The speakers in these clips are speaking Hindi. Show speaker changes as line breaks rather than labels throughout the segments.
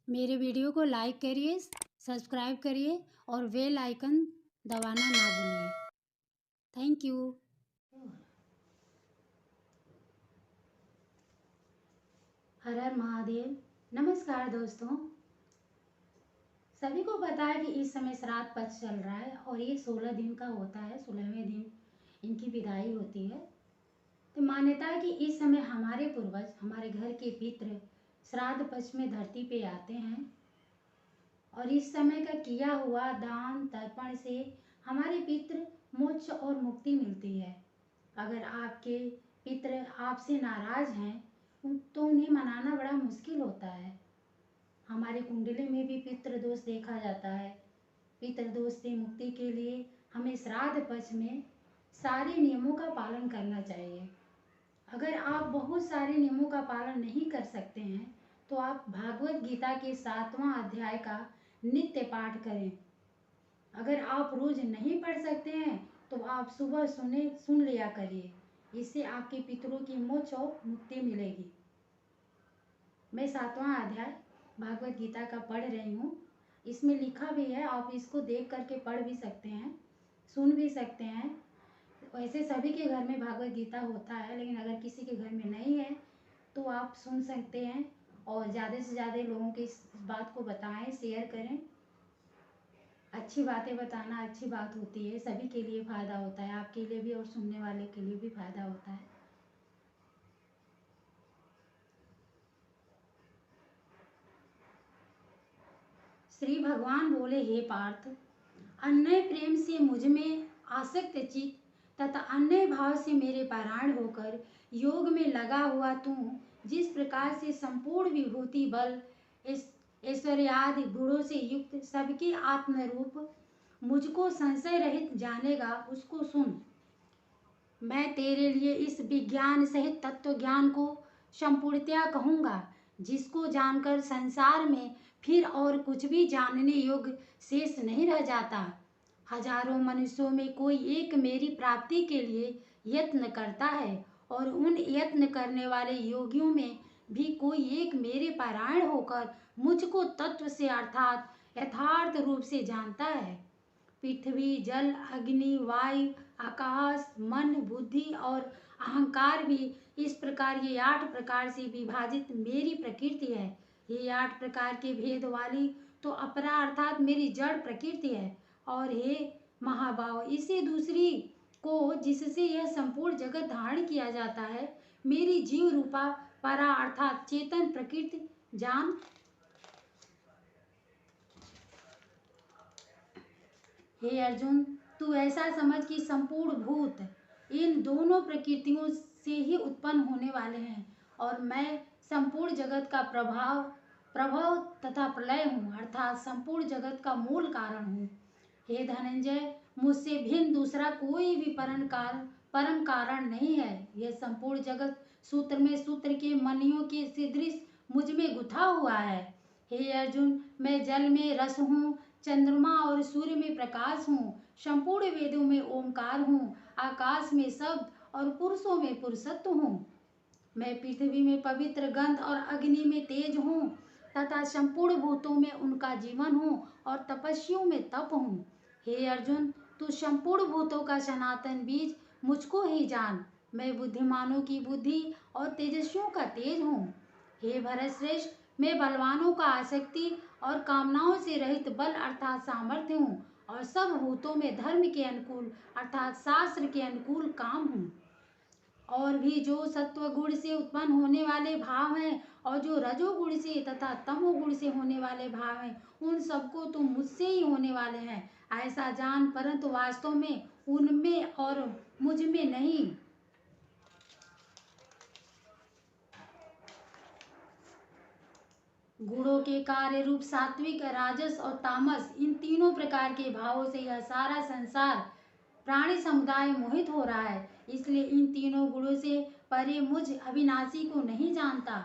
मेरे वीडियो को लाइक करिए, सब्सक्राइब करिए और बेल आइकन दबाना ना भूलिए। Thank you. हर हर महादेव। नमस्कार दोस्तों, सभी को पता है कि इस समय श्राद्ध पक्ष चल रहा है और ये 16 दिन का होता है। 16वें दिन इनकी विदाई होती है। तो मान्यता है कि इस समय हमारे पूर्वज, हमारे घर के पितृ श्राद्ध पक्ष में धरती पे आते हैं और इस समय का किया हुआ दान तर्पण से हमारे पितृ मोक्ष और मुक्ति मिलती है। अगर आपके पितृ आपसे नाराज हैं तो उन्हें मनाना बड़ा मुश्किल होता है। हमारे कुंडली में भी पितृ दोष देखा जाता है। पितृ दोष से मुक्ति के लिए हमें श्राद्ध पक्ष में सारे नियमों का पालन करना चाहिए। अगर आप बहुत सारे नियमों का पालन नहीं कर सकते हैं तो आप भागवत गीता के 7वां अध्याय का नित्य पाठ करें। अगर आप रोज नहीं पढ़ सकते हैं तो आप सुबह सुन लिया करिए। इससे आपके पितरों की मोक्ष और मुक्ति मिलेगी। मैं 7वां अध्याय भागवत गीता का पढ़ रही हूँ। इसमें लिखा भी है, आप इसको देख करके पढ़ भी सकते हैं, सुन भी सकते हैं। वैसे सभी के घर में भागवत गीता होता है, लेकिन अगर किसी के घर में नहीं है तो आप सुन सकते हैं और ज़्यादा से ज़्यादा लोगों की इस बात को बताएं, शेयर करें। अच्छी बातें बताना अच्छी बात होती है, सभी के लिए फ़ायदा होता है, आपके लिए भी और सुनने वाले के लिए भी फ़ायदा होता है। श्री भगवान बोले, हे पार्थ, अन्य प्रेम से मुझ में आसक्त चित्त तथा अन्य भाव से मेरे पारायण होकर योग में लगा हुआ तू जिस प्रकार से संपूर्ण विभूति बल ऐश्वर्यादि गुणों से युक्त सबके आत्मरूप मुझको संशय रहित जानेगा, उसको सुन। मैं तेरे लिए इस विज्ञान सहित तत्व ज्ञान को संपूर्णतया कहूँगा, जिसको जानकर संसार में फिर और कुछ भी जानने योग्य शेष नहीं रह जाता। हजारों मनुष्यों में कोई एक मेरी प्राप्ति के लिए यत्न करता है और उन यत्न करने वाले योगियों में भी कोई एक मेरे पारायण होकर मुझको तत्व से अर्थात यथार्थ रूप से जानता है। पृथ्वी, जल, अग्नि, वायु, आकाश, मन, बुद्धि और अहंकार भी इस प्रकार ये 8 प्रकार से विभाजित मेरी प्रकृति है। ये 8 प्रकार के भेद वाली तो अपरा अर्थात मेरी जड़ प्रकृति है। और हे महाभाव, इसे दूसरी को जिससे यह संपूर्ण जगत धारण किया जाता है, मेरी जीव रूपा परा अर्थात चेतन प्रकृति जान। हे अर्जुन, तू ऐसा समझ कि संपूर्ण भूत इन दोनों प्रकृतियों से ही उत्पन्न होने वाले हैं और मैं संपूर्ण जगत का प्रभाव तथा प्रलय हूँ, अर्थात संपूर्ण जगत का मूल कारण हूँ। हे धनंजय, मुझसे भिन्न दूसरा कोई भी परम कारण नहीं है। यह संपूर्ण जगत सूत्र में सूत्र के मणियों के सदृश मुझ में गुथा हुआ है। हे अर्जुन, मैं जल में रस हूँ, चंद्रमा और सूर्य में प्रकाश हूँ, संपूर्ण वेदों में ओंकार हूँ, आकाश में शब्द और पुरुषों में पुरुषत्व हूँ। मैं पृथ्वी में पवित्र गंध और अग्नि में तेज हूँ तथा संपूर्ण भूतों में उनका जीवन हूँ और तपस्वियों में तप हूँ। हे अर्जुन, तू संपूर्ण भूतों का सनातन बीज मुझको ही जान। मैं बुद्धिमानों की बुद्धि और तेजस्वियों का तेज हूँ। हे भरतश्रेष्ठ, मैं बलवानों का आसक्ति और कामनाओं से रहित बल अर्थात सामर्थ्य हूँ और सब भूतों में धर्म के अनुकूल अर्थात शास्त्र के अनुकूल काम हूँ। और भी जो सत्व गुण से उत्पन्न होने वाले भाव हैं और जो रजोगुण से तथा तमोगुण से होने वाले भाव हैं, उन सबको तुम मुझसे ही होने वाले हैं ऐसा जान, परंतु वास्तव में उनमें और मुझ में नहीं। गुणों के कार्य रूप सात्विक, राजस और तामस, इन तीनों प्रकार के भावों से यह सारा संसार प्राणी समुदाय मोहित हो रहा है। इसलिए इन तीनों गुणों से परे मुझ अविनाशी को नहीं जानता,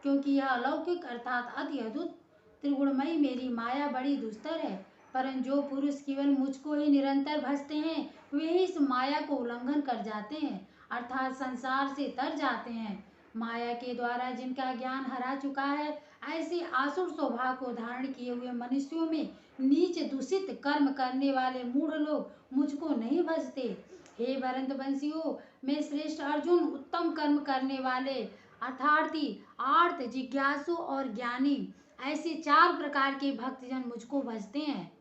क्योंकि यह अलौकिक अर्थात अति अद्भुत त्रिगुणमयी मेरी माया बड़ी दुस्तर है। परंतु जो पुरुष केवल मुझको ही निरंतर भजते हैं, वे इस माया को उल्लंघन कर जाते हैं अर्थात संसार से तर जाते हैं। माया के द्वारा जिनका ज्ञान हरा चुका है, ऐसे आसुर स्वभाव को धारण किए हुए मनुष्यों में नीच दूषित कर्म करने वाले मूढ़ लोग मुझको नहीं भजते। हे भरतवंशियों, मैं श्रेष्ठ अर्जुन उत्तम कर्म करने वाले अर्थार्थी, आर्त, जिज्ञासु और ज्ञानी, ऐसे 4 प्रकार के भक्तजन मुझको भजते हैं।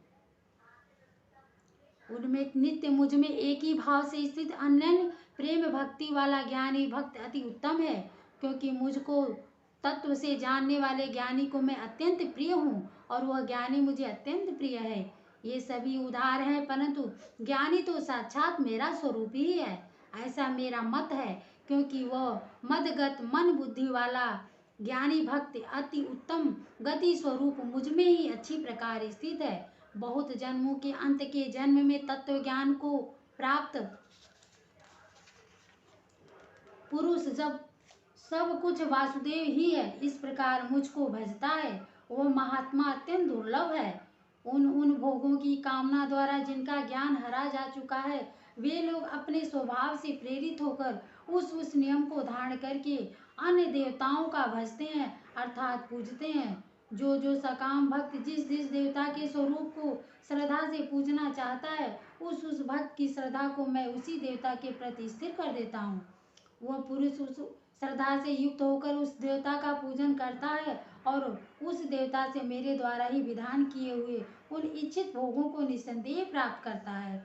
उनमें नित्य मुझ में एक ही भाव से स्थित अनन्य प्रेम भक्ति वाला ज्ञानी भक्त अति उत्तम है, क्योंकि मुझको तत्व से जानने वाले ज्ञानी को मैं अत्यंत प्रिय हूँ और वह ज्ञानी मुझे अत्यंत प्रिय है। ये सभी उदार हैं, परंतु ज्ञानी तो साक्षात मेरा स्वरूप ही है, ऐसा मेरा मत है, क्योंकि वह मदगत मन बुद्धि वाला ज्ञानी भक्त अति उत्तम गति स्वरूप मुझ में ही अच्छी प्रकार स्थित है। बहुत जन्मों के अंत के जन्म में तत्व ज्ञान को प्राप्त पुरुष जब सब कुछ वासुदेव ही है इस प्रकार मुझको भजता है, वह महात्मा अत्यंत दुर्लभ है। उन भोगों की कामना द्वारा जिनका ज्ञान हरा जा चुका है, वे लोग अपने स्वभाव से प्रेरित होकर उस नियम को धारण करके अन्य देवताओं का भजते हैं, अर्थात पूजते हैं। जो सकाम भक्त जिस देवता के स्वरूप को श्रद्धा से पूजना चाहता है, उस भक्त की श्रद्धा को मैं उसी देवता के प्रति स्थिर कर देता हूँ। वह पुरुष उस श्रद्धा से युक्त होकर उस देवता का पूजन करता है और उस देवता से मेरे द्वारा ही विधान किए हुए उन इच्छित भोगों को निस्संदेह प्राप्त करता है।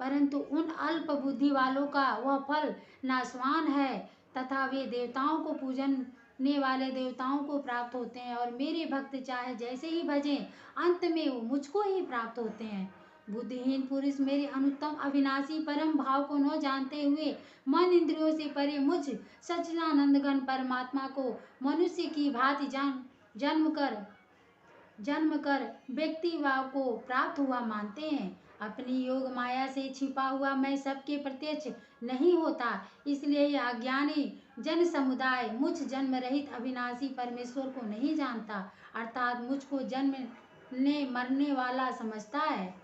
परंतु उन अल्प बुद्धि वालों का वह फल नाशवान है तथा वे देवताओं को पूजने वाले देवताओं को प्राप्त होते हैं और मेरे भक्त चाहे जैसे ही भजें, अंत में वो मुझको ही प्राप्त होते हैं। बुद्धिहीन पुरुष मेरे अनुत्तम अविनाशी परम भाव को न जानते हुए मन इंद्रियों से परे मुझ सच्चिदानंद घन परमात्मा को मनुष्य की भांति जन्म कर व्यक्ति भाव को प्राप्त हुआ मानते हैं। अपनी योग माया से छिपा हुआ मैं सबके प्रत्यक्ष नहीं होता, इसलिए यह अज्ञानी जन समुदाय मुझ जन्म रहित अविनाशी परमेश्वर को नहीं जानता, अर्थात मुझको जन्मने मरने वाला समझता है।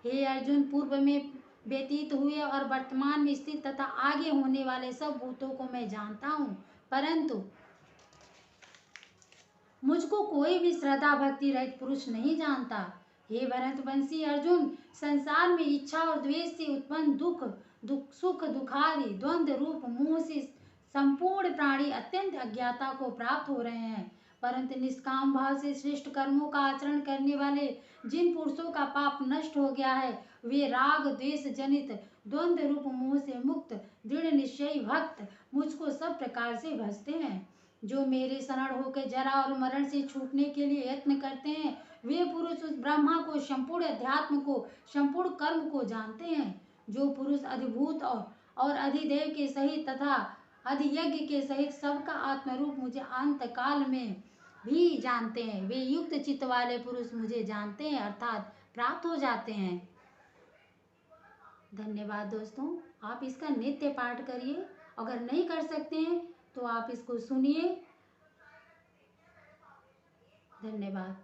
हे अर्जुन, पूर्व में व्यतीत हुए और वर्तमान में स्थित तथा आगे होने वाले सब भूतों को मैं जानता हूँ, परंतु मुझको कोई भी श्रद्धा भक्ति रहित पुरुष नहीं जानता। हे भरतवंशी अर्जुन, संसार में इच्छा और द्वेष से उत्पन्न दुख सुख दुखादि द्वंद्व रूप मोह से संपूर्ण प्राणी अत्यंत अज्ञाता को प्राप्त हो रहे हैं, परंतु निष्काम भाव से श्रेष्ठ कर्मों का आचरण करने वाले जिन पुरुषों का पाप नष्ट हो गया है, वे राग द्वेष जनित द्वंद्व रूप मोह से मुक्त दृढ़ निश्चयी भक्त मुझको सब प्रकार से भजते हैं। जो मेरे शरण होकर जरा और मरण से छूटने के लिए यत्न करते हैं, वे पुरुष उस ब्रह्मा को, संपूर्ण अध्यात्म को, संपूर्ण कर्म को जानते हैं। जो पुरुष अधिभूत और अधिदेव के सहित तथा अधियज्ञ के सहित सबका आत्मरूप मुझे अंत काल में भी जानते हैं, वे युक्त चित्त वाले पुरुष मुझे जानते हैं, अर्थात प्राप्त हो जाते हैं। धन्यवाद दोस्तों, आप इसका नित्य पाठ करिए। अगर नहीं कर सकते हैं तो आप इसको सुनिए। धन्यवाद।